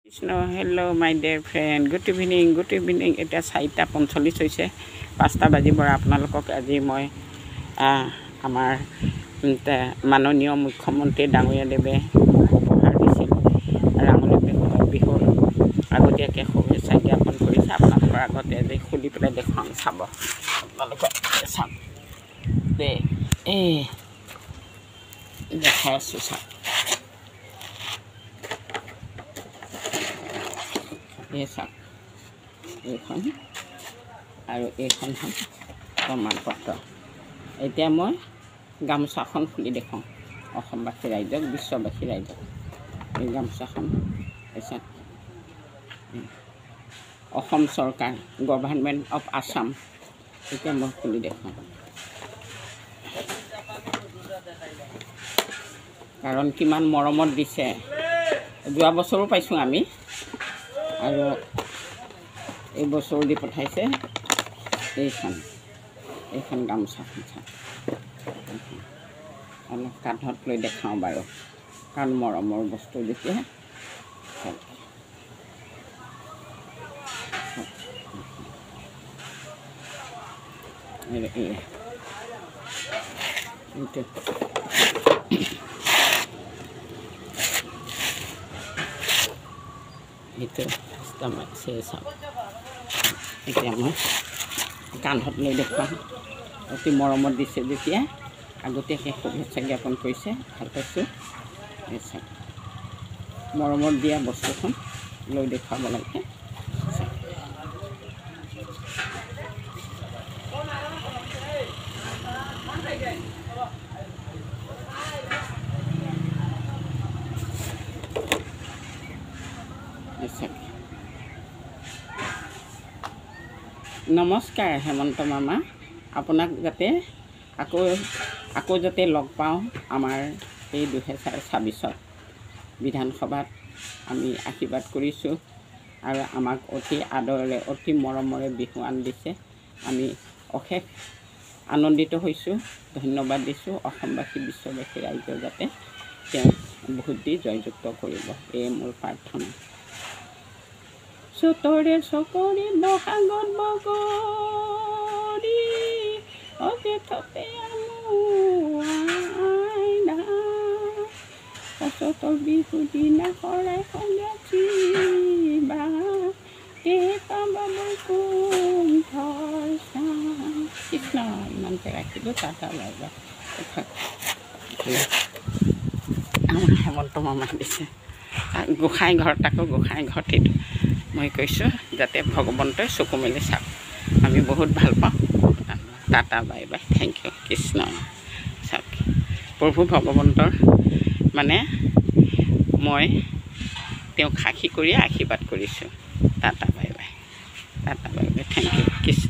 Krishna hello' মাই dear friend good evening এতিয়া 4:45 হৈছে 5টা বাজিবৰ আপোনালোকক আজি মই আমাৰ মাননীয় মুখ্যমন্ত্ৰী ডাঙৰীয়াদেৱে মোক উপহাৰ দিছিল ৰাঙলী বিহুৰ আগতীয়াকৈ শুভেচ্ছা জ্ঞাপন কৰিছে আপোনালোকৰ আগতে আজি খুলি পেলাই দেখুৱাম চাব আপোনালোকে চাওক দেই দেখাই আছোঁ চাওক চাওক এইখন আৰু এইখন হ'ল প্ৰমাণপত্ৰ এতিয়া মই গামোচাখন খুলি দেখুৱাওঁ অসমবাসী ৰাইজক বিশ্ববাসী ৰাইজক এই গামোচাখন চাওক অসম চৰকাৰ গভৰ্ণমেণ্ট অফ আছাম এতিয়া মই খুলি দেখুৱাওঁ কাৰণ কিমান মৰমত দিছে যোৱা বছৰো পাইছোঁ আমি আৰু এই বছৰ দি পঠাইছে এইখন গামোচাখন চাওক অলপ কান্ধত লৈ দেখাওঁ বাৰু কাৰণ মৰমৰ বস্তু যেতিয়া এইটো চাওক এতিয়া মই কান্ধত লৈ দেখুৱাম অতি মৰমত দিছে যেতিয়া আগতীয়াকৈ শুভেচ্ছা জ্ঞাপন কৰিছে ভাল পাইছোঁ এই চাওক মৰমত দিয়া বস্তুখন লৈ দেখুৱাব লাগে নমস্কাৰ হেমন্ত মামা আপোনাক যাতে আকৌ যাতে লগ পাওঁ আমাৰ এই 2026 বিধানসভাত আমি আশীৰ্বাদ কৰিছোঁ আৰু আমাক অতি আদৰেৰে অতি মৰমেৰে বিহুৱান দিছে আমি অশেষ আনন্দিত হৈছোঁ ধন্যবাদ দিছোঁ অসমবাসী বিশ্ববাসী ৰাইজৰ যাতে তেওঁ ভোট দি জয়যুক্ত কৰিব এই মোৰ প্ৰাৰ্থনা চতৰে চকৰি বহাগত বগৰী অজেঠতে আইনা পছতৰ বিহু দিনা শৰাই সজাচিবা কৃষ্ণ ইমানকৈ ৰাখিলোঁ টাটা বাই বাই আমাৰ হেমন্ত মামাই দিছে গোসাঁই ঘৰত আকৌ গোসাঁই ঘৰত এইটো মই কৈছোঁ যাতে ভগৱন্তই চকু মেলি চাওক আমি বহুত ভাল পাওঁ tata bye bye thank you Krishna চাওক প্ৰভু ভগৱন্তৰ মানে মই তেওঁক সাক্ষী কৰি আশীৰ্বাদ কৰিছোঁ tata bye bye thank you Krishna